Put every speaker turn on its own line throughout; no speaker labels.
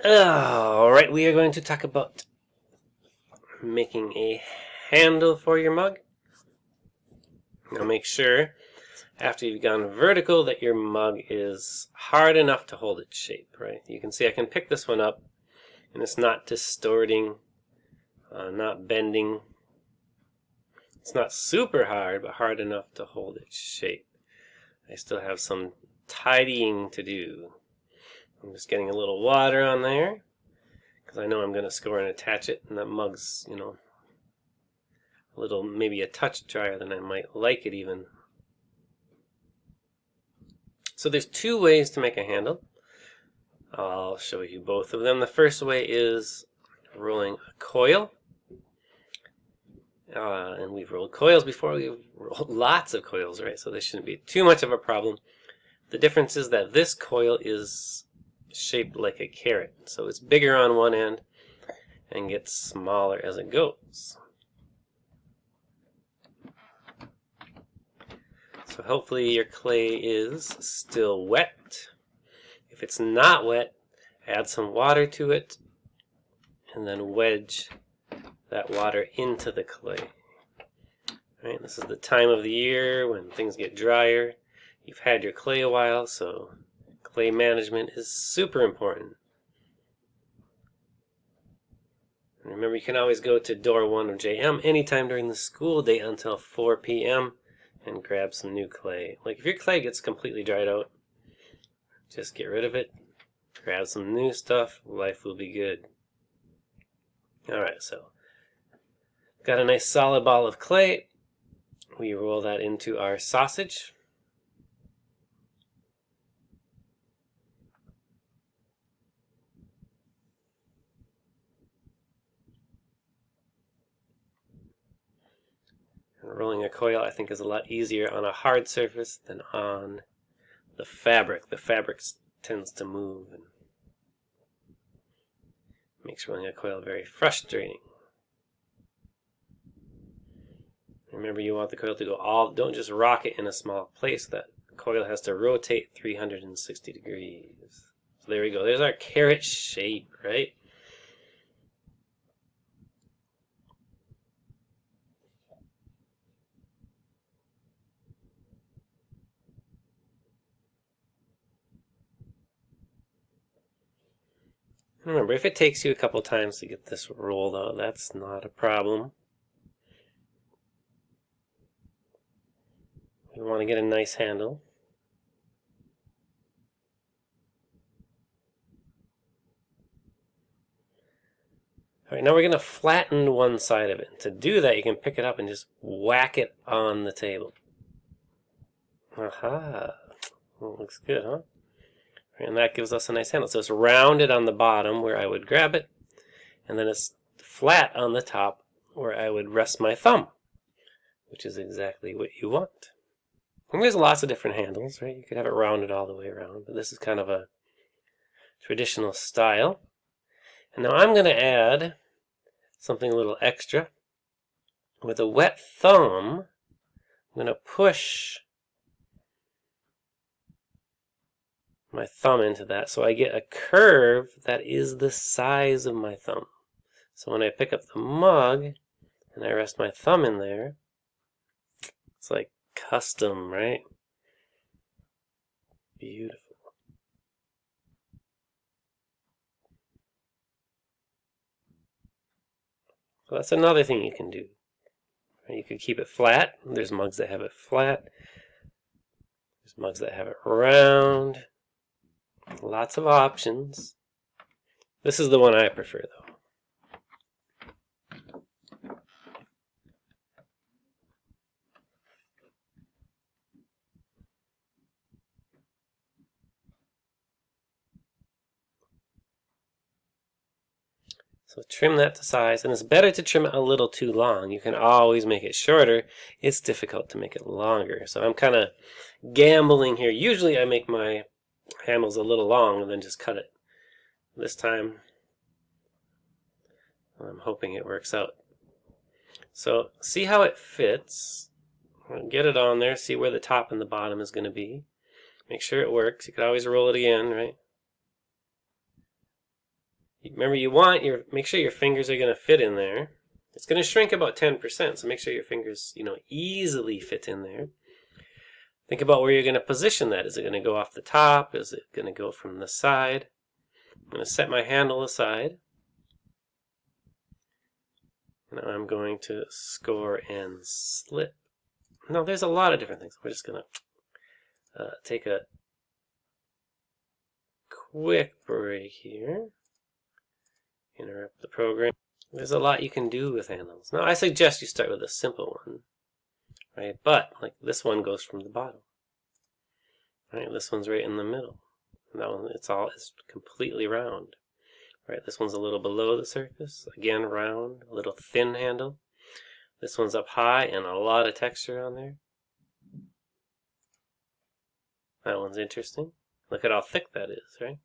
Alright, we are going to talk about making a handle for your mug. Now make sure, after you've gone vertical, that your mug is hard enough to hold its shape, right? You can see I can pick this one up, and it's not distorting, not bending. It's not super hard, but hard enough to hold its shape. I still have some tidying to do. I'm just getting a little water on there, because I know I'm going to score and attach it, and that mug's, a little, maybe a touch drier than I might like it even. So there's two ways to make a handle. I'll show you both of them. The first way is rolling a coil. And we've rolled coils before. We've rolled lots of coils, right? So this shouldn't be too much of a problem. The difference is that this coil is shaped like a carrot. So it's bigger on one end and gets smaller as it goes. So hopefully your clay is still wet. If it's not wet, add some water to it and then wedge that water into the clay. Right, this is the time of the year when things get drier. You've had your clay a while, so clay management is super important. And remember, you can always go to door 1 of JM anytime during the school day until 4 p.m. and grab some new clay. Like if your clay gets completely dried out, just get rid of it, grab some new stuff, life will be good. Alright, so got a nice solid ball of clay. We roll that into our sausage. And rolling a coil, I think, is a lot easier on a hard surface than on the fabric. The fabric tends to move and makes rolling a coil very frustrating. Remember, you want the coil to go don't just rock it in a small place. That coil has to rotate 360 degrees. So there we go. There's our carrot shape, right? Remember, if it takes you a couple times to get this rolled out, that's not a problem. We want to get a nice handle. Alright, now we're going to flatten one side of it. To do that, you can pick it up and just whack it on the table. Aha! Well, looks good, huh? And that gives us a nice handle. So it's rounded on the bottom where I would grab it, and then it's flat on the top where I would rest my thumb, which is exactly what you want. And there's lots of different handles, right? You could have it rounded all the way around, but this is kind of a traditional style. And now I'm going to add something a little extra. With a wet thumb, I'm going to push my thumb into that so I get a curve that is the size of my thumb. So when I pick up the mug and I rest my thumb in there, it's like custom, right? Beautiful. So that's another thing you can do. You could keep it flat. There's mugs that have it flat. There's mugs that have it round. Lots of options. This is the one I prefer, though. So trim that to size, and it's better to trim it a little too long. You can always make it shorter. It's difficult to make it longer. So I'm kind of gambling here. Usually I make my handles a little long and then just cut it. This time I'm hoping it works out. So see how it fits. Get it on there, see where the top and the bottom is going to be. Make sure it works. You could always roll it again, right? Remember, make sure your fingers are going to fit in there. It's going to shrink about 10%, so make sure your fingers, easily fit in there. Think about where you're going to position that. Is it going to go off the top? Is it going to go from the side? I'm going to set my handle aside. Now I'm going to score and slip. Now there's a lot of different things. We're just going to take a quick break here. Interrupt the program. There's a lot you can do with handles. Now I suggest you start with a simple one, right? But like this one goes from the bottom, right? This one's right in the middle. And that one, it's completely round, right? This one's a little below the surface, again round, a little thin handle. This one's up high and a lot of texture on there. That one's interesting. Look at how thick that is, right?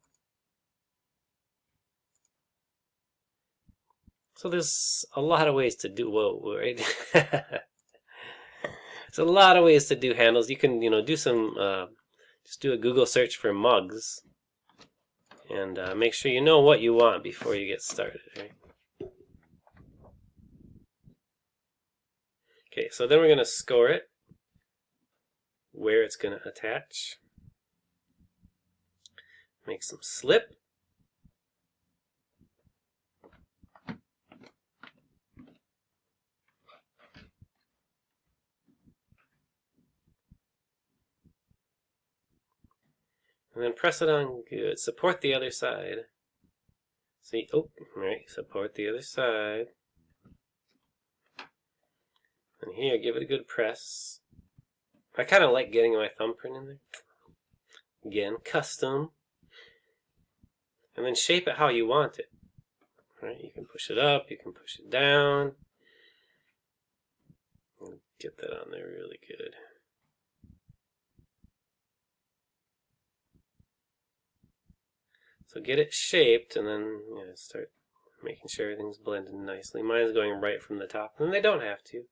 So there's a lot of ways to do, right? There's a lot of ways to do handles. You can, do some, just do a Google search for mugs. And make sure you know what you want before you get started, right? Okay, so then we're going to score it, where it's going to attach. Make some slip. And then press it on good. Support the other side. See, right, support the other side. And here, give it a good press. I kind of like getting my thumbprint in there. Again, custom. And then shape it how you want it. Right, you can push it up, you can push it down. Get that on there really good. So get it shaped and then start making sure everything's blended nicely. Mine's going right from the top, and they don't have to.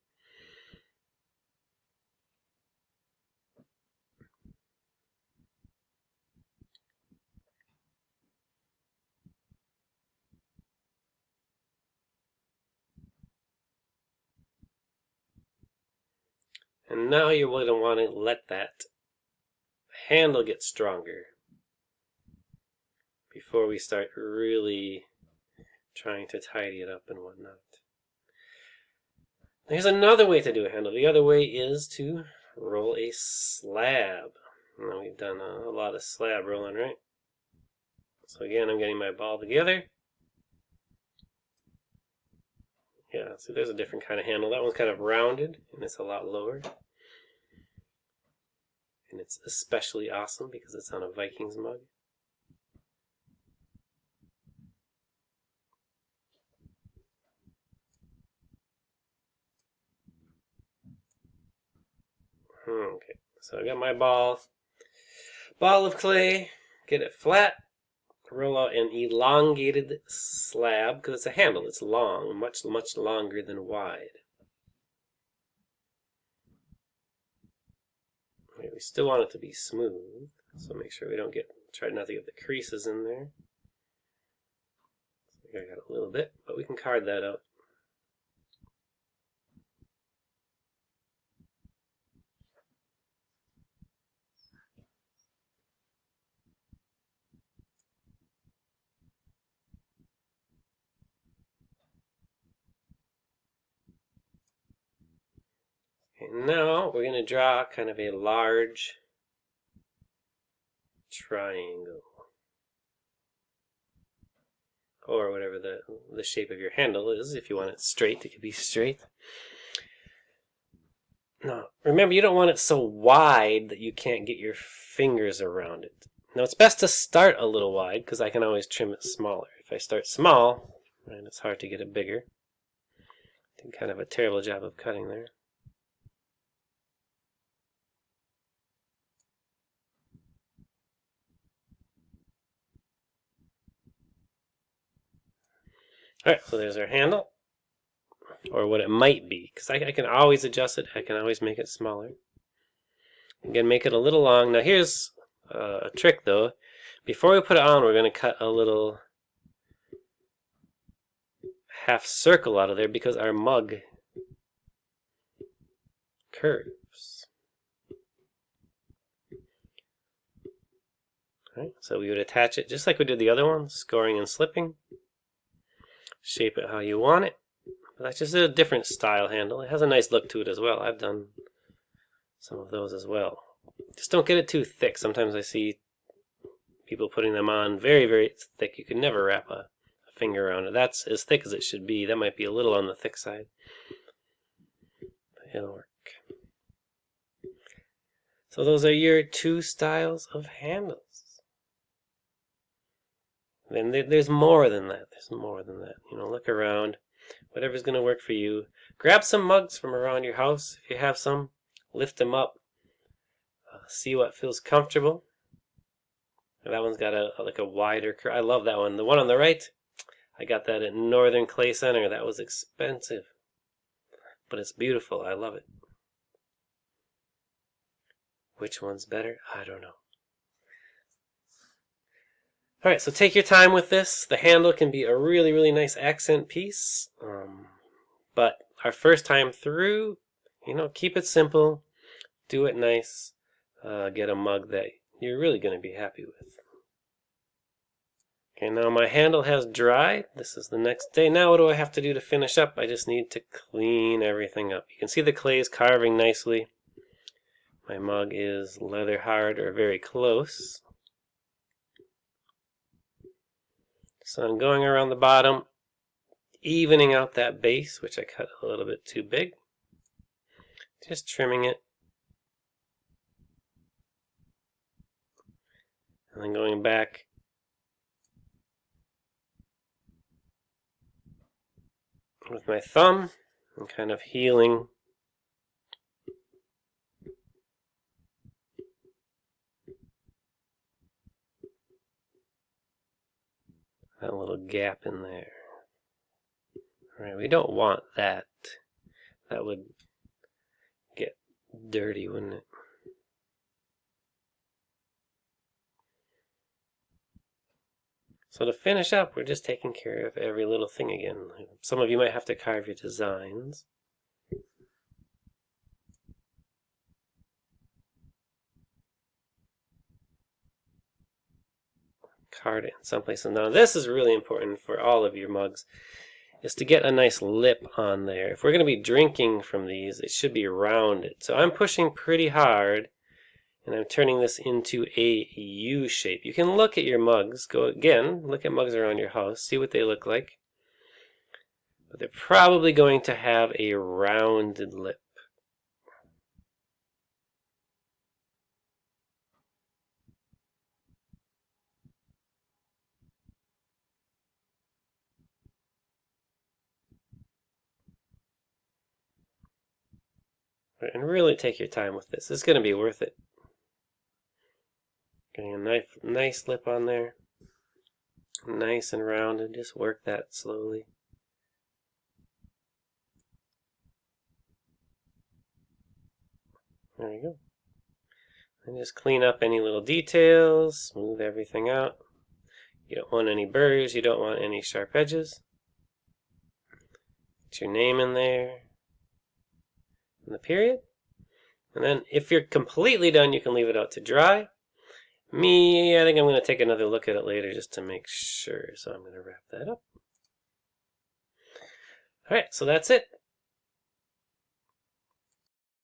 And now you're going to want to let that handle get stronger before we start really trying to tidy it up and whatnot. There's another way to do a handle. The other way is to roll a slab. Now we've done a lot of slab rolling, right? So again, I'm getting my ball together. Yeah, see, there's a different kind of handle. That one's kind of rounded, and it's a lot lower. And it's especially awesome because it's on a Vikings mug. Okay, so I got my ball of clay, get it flat, roll out an elongated slab, because it's a handle, it's long, much, much longer than wide. Okay, we still want it to be smooth, so make sure we try not to get the creases in there. So I got a little bit, but we can card that out. And now we're going to draw kind of a large triangle, or whatever the shape of your handle is. If you want it straight, it could be straight. Now, remember, you don't want it so wide that you can't get your fingers around it. Now, it's best to start a little wide, because I can always trim it smaller. If I start small, right, it's hard to get it bigger. Did kind of a terrible job of cutting there. Alright, so there's our handle, or what it might be, because I can always adjust it, I can always make it smaller. Again, make it a little long. Now here's trick though. Before we put it on, we're going to cut a little half circle out of there because our mug curves. Right, so we would attach it just like we did the other one, scoring and slipping. Shape it how you want it. But that's just a different style handle. It has a nice look to it as well. I've done some of those as well. Just don't get it too thick. Sometimes I see people putting them on very, very thick. You can never wrap a finger around it. That's as thick as it should be. That might be a little on the thick side. But it'll work. So those are your 2 styles of handles. Then there's more than that. There's more than that. You know, look around. Whatever's going to work for you. Grab some mugs from around your house. If you have some, lift them up. See what feels comfortable. That one's got like a wider curve. I love that one. The one on the right, I got that at Northern Clay Center. That was expensive, but it's beautiful. I love it. Which one's better? I don't know. All right, so take your time with this. The handle can be a really, really nice accent piece. But our first time through, you know, keep it simple. Do it nice. Get a mug that you're really going to be happy with. Okay, now my handle has dried. This is the next day. Now what do I have to do to finish up? I just need to clean everything up. You can see the clay is carving nicely. My mug is leather hard or very close. So I'm going around the bottom, evening out that base, which I cut a little bit too big. Just trimming it. And then going back with my thumb and kind of healing that little gap in there. All right, we don't want that. That would get dirty, wouldn't it? So to finish up, we're just taking care of every little thing again. Some of you might have to carve your designs. Card it in some places. Now this is really important for all of your mugs, is to get a nice lip on there. If we're going to be drinking from these, it should be rounded. So I'm pushing pretty hard, and I'm turning this into a U shape. You can look at your mugs. Go again, look at mugs around your house, see what they look like. But they're probably going to have a rounded lip. And really take your time with this. It's going to be worth it. Getting a nice lip on there. Nice and rounded. Just work that slowly. There you go. And just clean up any little details. Smooth everything out. You don't want any burrs. You don't want any sharp edges. Get your name in there. And the period. And then if you're completely done, you can leave it out to dry. Me, I think I'm going to take another look at it later just to make sure. So I'm going to wrap that up. Alright, so that's it.